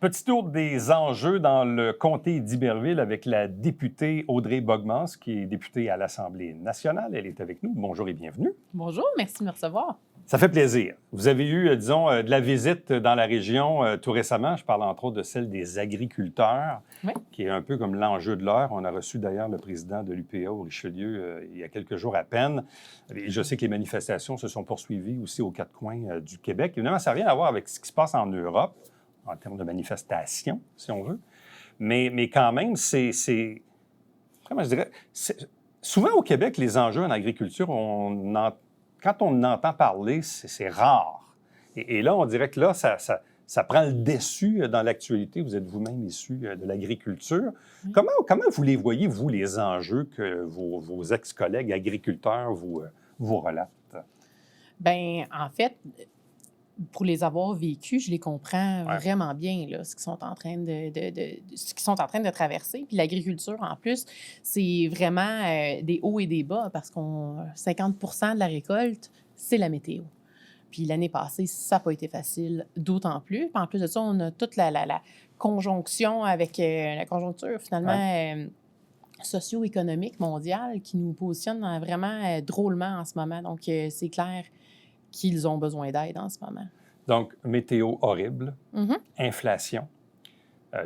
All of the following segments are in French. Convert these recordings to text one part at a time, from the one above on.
Petit tour des enjeux dans le comté d'Iberville avec la députée Audrey Bogmans, qui est députée à l'Assemblée nationale. Elle est avec nous. Bonjour et bienvenue. Bonjour, merci de me recevoir. Ça fait plaisir. Vous avez eu, disons, de la visite dans la région tout récemment. Je parle entre autres de celle des agriculteurs, Oui. qui est un peu comme l'enjeu de l'heure. On a reçu d'ailleurs le président de l'UPA au Richelieu il y a quelques jours à peine. Et je sais que les manifestations se sont poursuivies aussi aux quatre coins du Québec. Évidemment, ça n'a rien à voir avec ce qui se passe en Europe, en termes de manifestations, si on veut. Mais quand même, comment je dirais? Souvent au Québec, les enjeux en agriculture, quand on en entend parler, c'est rare. Et là, on dirait que là, ça prend le dessus dans l'actualité. Vous êtes vous-même issu de l'agriculture. Oui. Comment vous les voyez, vous, les enjeux que vos ex-collègues agriculteurs vous relatent? Bien, en fait, pour les avoir vécus, je les comprends Ouais. vraiment bien, là, ce qu'ils sont en train ce qu'ils sont en train de traverser. Puis l'agriculture, en plus, c'est vraiment des hauts et des bas parce qu'on 50 de la récolte, c'est la météo. Puis l'année passée, ça n'a pas été facile, d'autant plus. Puis en plus de ça, on a toute la conjonction avec la conjoncture, finalement, socio-économique mondiale qui nous positionne vraiment drôlement en ce moment. Donc, c'est clair qu'ils ont besoin d'aide en ce moment. Donc, météo horrible, Mhm. inflation,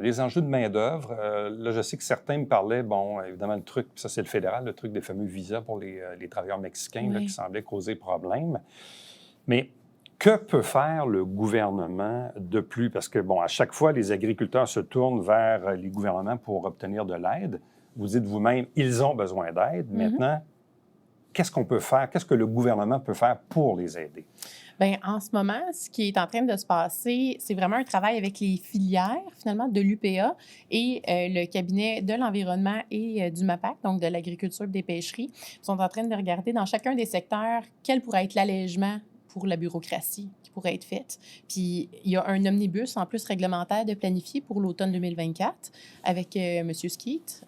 les enjeux de main-d'œuvre. Là, je sais que certains me parlaient, bon, évidemment, le truc, ça c'est le fédéral, le truc des fameux visas pour les travailleurs mexicains là, Oui. qui semblait causer problème. Mais que peut faire le gouvernement de plus? Parce que, bon, à chaque fois, les agriculteurs se tournent vers les gouvernements pour obtenir de l'aide. Vous dites vous-même, ils ont besoin d'aide. Mhm. Maintenant, qu'est-ce qu'on peut faire? Qu'est-ce que le gouvernement peut faire pour les aider? Bien, en ce moment, ce qui est en train de se passer, c'est vraiment un travail avec les filières, finalement, de l'UPA et le cabinet de l'environnement et du MAPAC, donc de l'agriculture et des pêcheries, sont en train de regarder dans chacun des secteurs quel pourrait être l'allègement pour la bureaucratie qui pourrait être faite. Puis, il y a un omnibus en plus réglementaire de planifier pour l'automne 2024 avec M. Skeet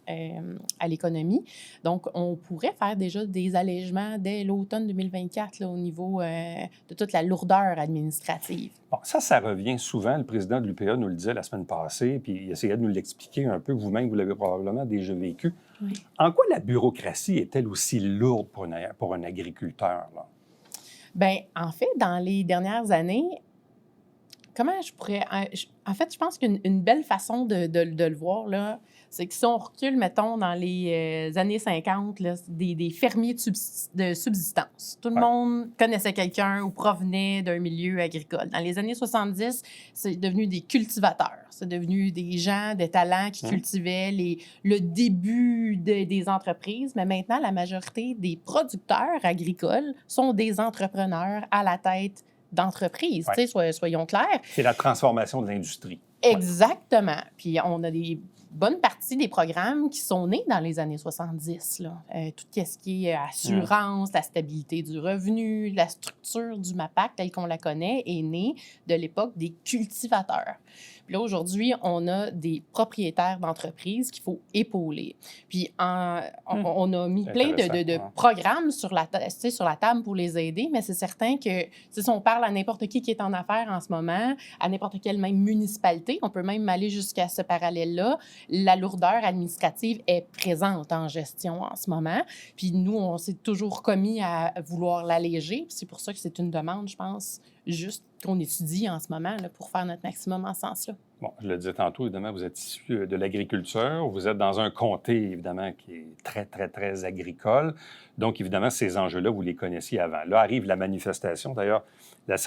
à l'économie. Donc, on pourrait faire déjà des allègements dès l'automne 2024 là, au niveau de toute la lourdeur administrative. Bon, ça revient souvent. Le président de l'UPA nous le disait la semaine passée, puis il essayait de nous l'expliquer un peu. Vous-même, vous l'avez probablement déjà vécu. Oui. En quoi la bureaucratie est-elle aussi lourde pour un agriculteur, là? Bien, en fait, dans les dernières années, comment je pourrais... En fait, je pense qu'une belle façon de le voir, là, c'est que si on recule, mettons, dans les années 50, là, des fermiers de subsistance. Tout le Ouais. monde connaissait quelqu'un ou provenait d'un milieu agricole. Dans les années 70, c'est devenu des cultivateurs. C'est devenu des gens de talent qui cultivaient le début des entreprises. Mais maintenant, la majorité des producteurs agricoles sont des entrepreneurs à la tête d'entreprises. Ouais. Tu sais, soyons clairs. C'est la transformation de l'industrie. Exactement. Puis on a des bonnes parties des programmes qui sont nés dans les années 70. Là. Tout ce qui est assurance, la stabilité du revenu, la structure du MAPAC telle qu'on la connaît est née de l'époque des cultivateurs. Puis là, aujourd'hui, on a des propriétaires d'entreprises qu'il faut épauler. Puis on a mis plein de programmes sur la table pour les aider, mais c'est certain que si on parle à n'importe qui est en affaires en ce moment, à n'importe quelle même municipalité, on peut même aller jusqu'à ce parallèle-là, la lourdeur administrative est présente en gestion en ce moment. Puis nous, on s'est toujours commis à vouloir l'alléger. C'est pour ça que c'est une demande, je pense, juste qu'on étudie en ce moment là, pour faire notre maximum en ce sens-là. Bon, je le disais tantôt, évidemment, vous êtes issu de l'agriculture. Vous êtes dans un comté, évidemment, qui est très, très, très agricole. Donc, évidemment, ces enjeux-là, vous les connaissiez avant. Là arrive la manifestation. D'ailleurs, la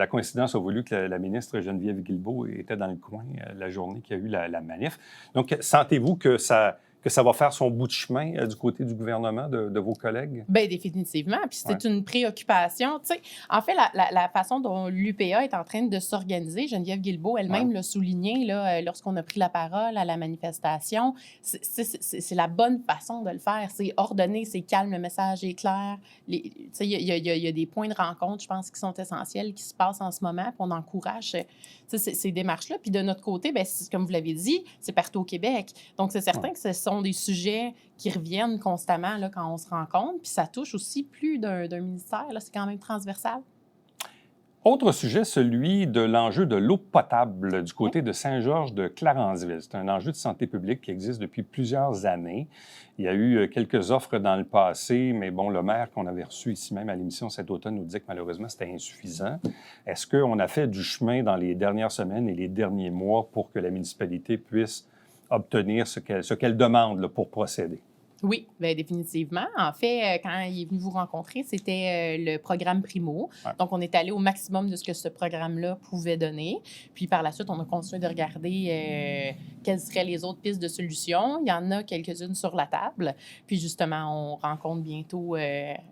coïncidence a voulu que la ministre Geneviève Guilbeault était dans le coin la journée qu'il y a eu la manif. Donc, sentez-vous que ça va faire son bout de chemin du côté du gouvernement, de vos collègues? Bien, définitivement. Puis c'est une préoccupation. Tu sais, en fait, la façon dont l'UPA est en train de s'organiser, Geneviève Guilbeault elle-même l'a souligné là, lorsqu'on a pris la parole à la manifestation, c'est la bonne façon de le faire. C'est ordonné, c'est calme, le message est clair. Tu sais, il y a des points de rencontre, je pense, qui sont essentiels, qui se passent en ce moment, puis on encourage ces démarches-là. Puis de notre côté, bien, comme vous l'avez dit, c'est partout au Québec. Donc, c'est certain que ce sont des sujets qui reviennent constamment là, quand on se rencontre, puis ça touche aussi plus d'un ministère. Là, c'est quand même transversal. Autre sujet, celui de l'enjeu de l'eau potable du côté de Saint-Georges de Clarenceville. C'est un enjeu de santé publique qui existe depuis plusieurs années. Il y a eu quelques offres dans le passé, mais bon, le maire qu'on avait reçu ici même à l'émission cet automne nous disait que malheureusement, c'était insuffisant. Est-ce qu'on a fait du chemin dans les dernières semaines et les derniers mois pour que la municipalité puisse obtenir ce qu'elle demande là, pour procéder? Oui, bien, définitivement. En fait, quand il est venu vous rencontrer, c'était le programme Primo. Ouais. Donc, on est allé au maximum de ce que ce programme-là pouvait donner. Puis, par la suite, on a continué de regarder quelles seraient les autres pistes de solutions. Il y en a quelques-unes sur la table. Puis, justement, on rencontre bientôt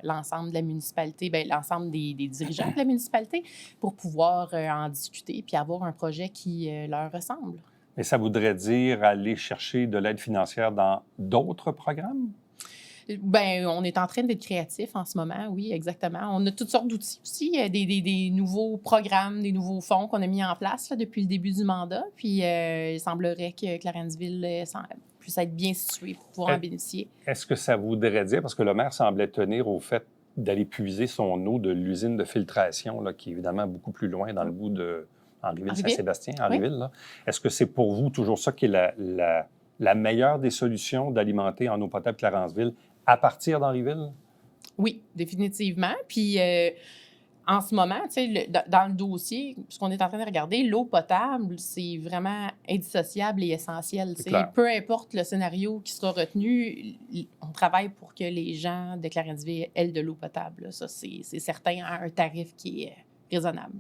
l'ensemble de la municipalité, bien, l'ensemble des dirigeants de la municipalité pour pouvoir en discuter puis avoir un projet qui leur ressemble. Mais ça voudrait dire aller chercher de l'aide financière dans d'autres programmes? Bien, on est en train d'être créatif en ce moment, oui, exactement. On a toutes sortes d'outils aussi, des nouveaux programmes, des nouveaux fonds qu'on a mis en place là, depuis le début du mandat. Puis, il semblerait que Clarenceville puisse être bien située pour pouvoir en bénéficier. Est-ce que ça voudrait dire, parce que le maire semblait tenir au fait d'aller puiser son eau de l'usine de filtration, là, qui est évidemment beaucoup plus loin dans le bout de Henrieville-Saint-Sébastien, Henrieville, là. Est-ce que c'est pour vous toujours ça qui est la meilleure des solutions d'alimenter en eau potable Clarenceville à partir d'Henrieville? Oui, définitivement. Puis, en ce moment, tu sais, dans le dossier, ce qu'on est en train de regarder, l'eau potable, c'est vraiment indissociable et essentiel. Tu sais. Peu importe le scénario qui sera retenu, on travaille pour que les gens de Clarenceville aient de l'eau potable. Là. Ça, c'est certain, à un tarif qui est raisonnable.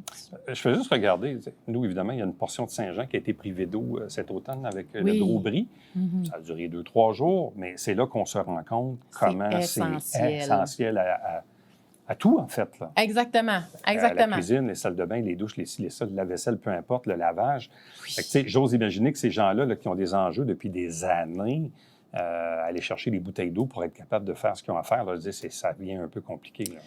Je fais juste regarder. Nous, évidemment, il y a une portion de Saint-Jean qui a été privée d'eau cet automne avec le Gros-Brie. Mm-hmm. Ça a duré 2-3 jours, mais c'est là qu'on se rend compte comment c'est essentiel à tout, en fait. Là. Exactement. La cuisine, les salles de bain, les douches, les salles, la vaisselle, peu importe, le lavage. Oui. J'ose imaginer que ces gens-là là, qui ont des enjeux depuis des années, aller chercher des bouteilles d'eau pour être capable de faire ce qu'ils ont à faire, là, ça devient un peu compliqué. Là.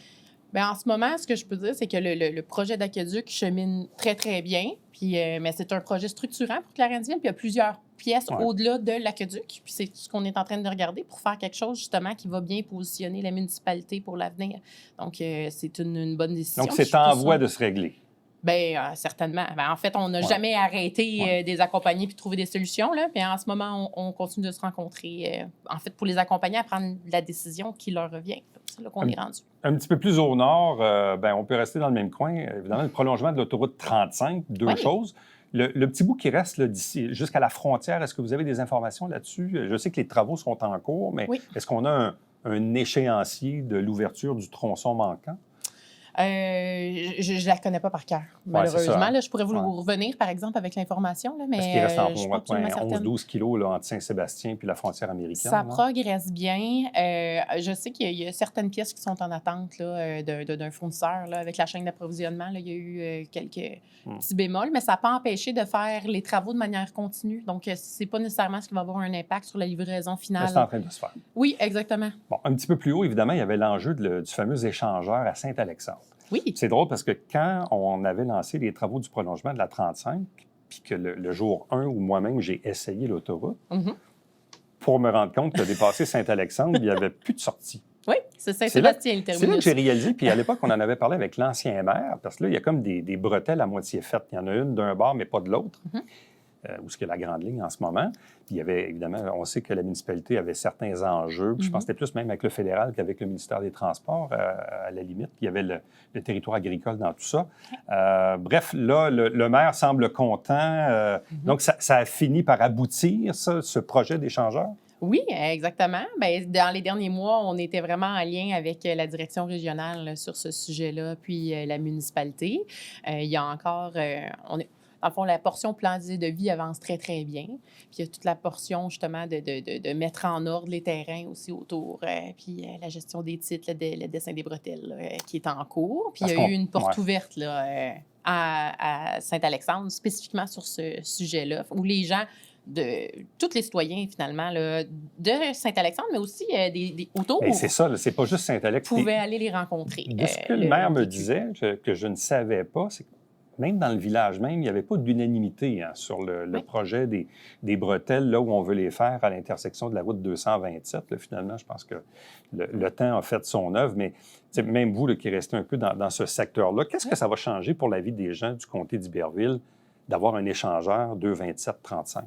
Bien, en ce moment, ce que je peux dire, c'est que le projet d'aqueduc chemine très, très bien. Puis, mais c'est un projet structurant pour Clarenceville. Puis, il y a plusieurs pièces au-delà de l'aqueduc. Puis, c'est ce qu'on est en train de regarder pour faire quelque chose, justement, qui va bien positionner la municipalité pour l'avenir. Donc, c'est une bonne décision. Donc, c'est en voie de se régler. Bien, certainement. Ben, en fait, on n'a jamais arrêté de les accompagner puis de trouver des solutions. Là. Puis en ce moment, on continue de se rencontrer, en fait, pour les accompagner à prendre la décision qui leur revient. C'est là qu'on est rendu. Un petit peu plus au nord, on peut rester dans le même coin. Évidemment, le prolongement de l'autoroute 35, deux choses. Le petit bout qui reste d'ici jusqu'à la frontière, est-ce que vous avez des informations là-dessus? Je sais que les travaux sont en cours, mais est-ce qu'on a un échéancier de l'ouverture du tronçon manquant? Je ne la connais pas par cœur, malheureusement. Là, je pourrais vous revenir, par exemple, avec l'information. Là, mais parce qu'il reste en 11-12 kilos là, entre Saint-Sébastien et la frontière américaine. Ça progresse bien. Je sais qu'il y a certaines pièces qui sont en attente là, d'un fournisseur. Là, avec la chaîne d'approvisionnement, là, il y a eu quelques petits bémols, mais ça n'a pas empêché de faire les travaux de manière continue. Donc, ce n'est pas nécessairement ce qui va avoir un impact sur la livraison finale. Mais c'est en train de se faire. Oui, exactement. Bon, un petit peu plus haut, évidemment, il y avait l'enjeu du fameux échangeur à Saint-Alexandre. Oui. C'est drôle parce que quand on avait lancé les travaux du prolongement de la 35, puis que le jour 1 où moi-même j'ai essayé l'autoroute, pour me rendre compte que dépasser Saint-Alexandre, il n'y avait plus de sortie. Oui, c'est Saint-Sébastien, le terminus. C'est là que j'ai réalisé, puis à l'époque, on en avait parlé avec l'ancien maire, parce que là, il y a comme des bretelles à moitié faites. Il y en a une d'un bord, mais pas de l'autre. Où est-ce qu'il y a la grande ligne en ce moment. Puis il y avait, évidemment, on sait que la municipalité avait certains enjeux. Puis je pense que c'était plus même avec le fédéral qu'avec le ministère des Transports, à la limite. Puis il y avait le territoire agricole dans tout ça. Bref, là, le maire semble content. Donc, ça a fini par aboutir, ça, ce projet d'échangeur? Oui, exactement. Bien, dans les derniers mois, on était vraiment en lien avec la direction régionale là, sur ce sujet-là, puis la municipalité. Il y a encore... Dans le fond, la portion plan de vie avance très, très bien. Puis il y a toute la portion, justement, de mettre en ordre les terrains aussi autour. Puis la gestion des titres, le dessin des bretelles là, qui est en cours. Puis il y a eu une porte ouverte là, à Saint-Alexandre, spécifiquement sur ce sujet-là, où les gens, tous les citoyens, finalement, là, de Saint-Alexandre, mais aussi des autour. Et c'est ça, c'est pas juste Saint-Alex. Pouvaient aller les rencontrer. De ce que le maire me disait, que je ne savais pas, c'est même dans le village même, il n'y avait pas d'unanimité sur le projet des bretelles, là où on veut les faire à l'intersection de la route 227. Là, finalement, je pense que le temps a fait son œuvre, mais même vous là, qui restez un peu dans ce secteur-là, qu'est-ce que ça va changer pour la vie des gens du comté d'Iberville d'avoir un échangeur 227-35?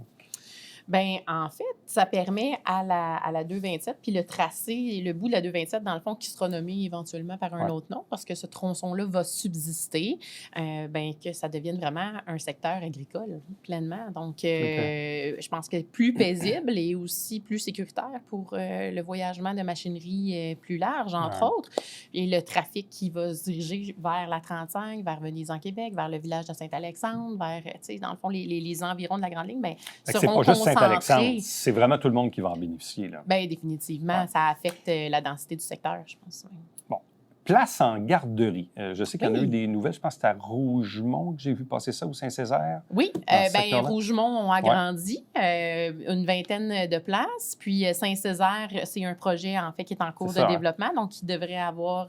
Bien, en fait, ça permet à la 227, puis le tracé et le bout de la 227, dans le fond, qui sera nommé éventuellement par un autre nom, parce que ce tronçon-là va subsister, bien, que ça devienne vraiment un secteur agricole pleinement. Donc, je pense que plus paisible et aussi plus sécuritaire pour le voyagement de machinerie plus large, entre autres. Et le trafic qui va se diriger vers la 35, vers Venise-en-Québec, vers le village de Saint-Alexandre, vers, tu sais, dans le fond, les environs de la Grande Ligne, bien, seront concentrés. Saint-Alexandre, c'est vraiment tout le monde qui va en bénéficier. Bien, définitivement. Ça affecte la densité du secteur, je pense. Oui. Bon. Place en garderie. Je sais qu'il y en a eu des nouvelles. Je pense que c'était à Rougemont que j'ai vu passer ça, ou Saint-Césaire. Oui, bien, Rougemont ont agrandi une vingtaine de places. Puis Saint-Césaire, c'est un projet, en fait, qui est en cours de développement, donc qui devrait avoir...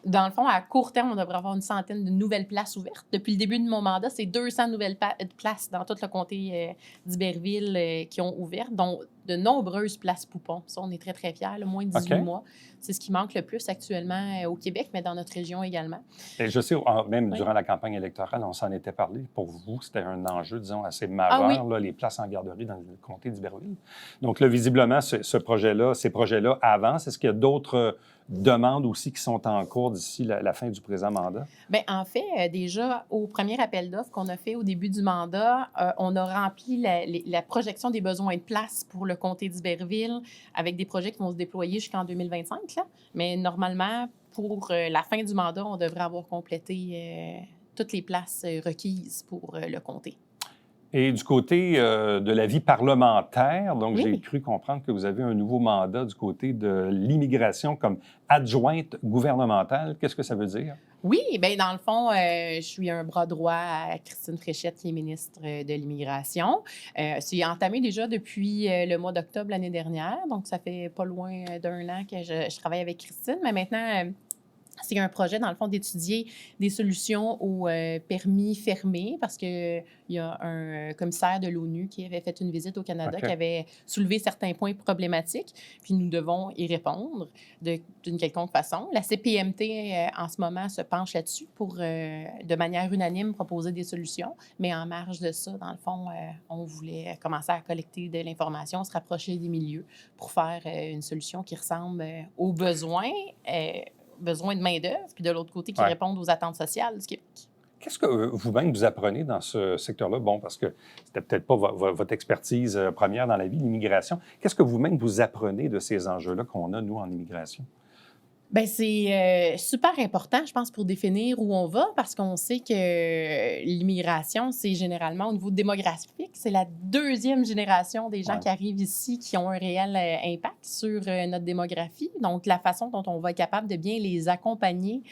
dans le fond, à court terme, on devrait avoir une centaine de nouvelles places ouvertes. Depuis le début de mon mandat, c'est 200 nouvelles places dans tout le comté d'Iberville qui ont ouvert, dont de nombreuses places poupons. Ça, on est très, très fiers, là, moins de 18 mois. C'est ce qui manque le plus actuellement au Québec, mais dans notre région également. Et je sais, même durant la campagne électorale, on s'en était parlé. Pour vous, c'était un enjeu, disons, assez majeur, là, les places en garderie dans le comté d'Iberville. Donc là, visiblement, ces projets-là avancent. Est-ce qu'il y a d'autres demandes aussi qui sont en cours d'ici la fin du présent mandat? Bien, en fait, déjà, au premier appel d'offres qu'on a fait au début du mandat, on a rempli la projection des besoins de place pour le comté d'Iberville avec des projets qui vont se déployer jusqu'en 2025. Là. Mais normalement, pour la fin du mandat, on devrait avoir complété toutes les places requises pour le comté. Et du côté de la vie parlementaire, donc j'ai cru comprendre que vous avez un nouveau mandat du côté de l'immigration comme adjointe gouvernementale. Qu'est-ce que ça veut dire? Oui, bien, dans le fond, je suis un bras droit à Christine Fréchette, qui est ministre de l'Immigration. C'est entamé déjà depuis le mois d'octobre l'année dernière, donc ça fait pas loin d'1 an que je travaille avec Christine, mais maintenant... c'est un projet, dans le fond, d'étudier des solutions aux permis fermés parce qu'il y a un commissaire de l'ONU qui avait fait une visite au Canada qui avait soulevé certains points problématiques, puis nous devons y répondre d'une quelconque façon. La CPMT, en ce moment, se penche là-dessus pour, de manière unanime, proposer des solutions, mais en marge de ça, dans le fond, on voulait commencer à collecter de l'information, se rapprocher des milieux pour faire une solution qui ressemble aux besoins de main-d'œuvre, puis de l'autre côté, qui répondent aux attentes sociales du Québec. Qu'est-ce que vous-même vous apprenez dans ce secteur-là? Bon, parce que c'était peut-être pas votre expertise première dans la vie, l'immigration. Qu'est-ce que vous-même vous apprenez de ces enjeux-là qu'on a, nous, en immigration? Bien, c'est super important, je pense, pour définir où on va, parce qu'on sait que l'immigration, c'est généralement au niveau démographique, c'est la deuxième génération des gens qui arrivent ici qui ont un réel impact sur notre démographie. Donc, la façon dont on va être capable de bien les accompagner,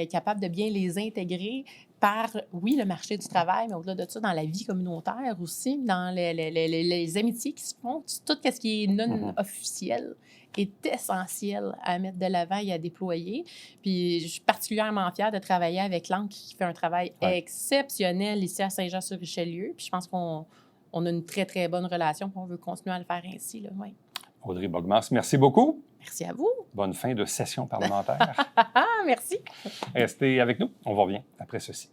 capable de bien les intégrer par, oui, le marché du travail, mais au-delà de ça, dans la vie communautaire aussi, dans les amitiés qui se font, tout ce qui est non officiel est essentiel à mettre de l'avant et à déployer. Puis je suis particulièrement fière de travailler avec l'ANC qui fait un travail exceptionnel ici à Saint-Jean-sur-Richelieu. Puis je pense qu'on a une très, très bonne relation, puis on veut continuer à le faire ainsi. Là, Audrey Bogmas, merci beaucoup. Merci à vous. Bonne fin de session parlementaire. Merci. Restez avec nous, on vous revient après ceci.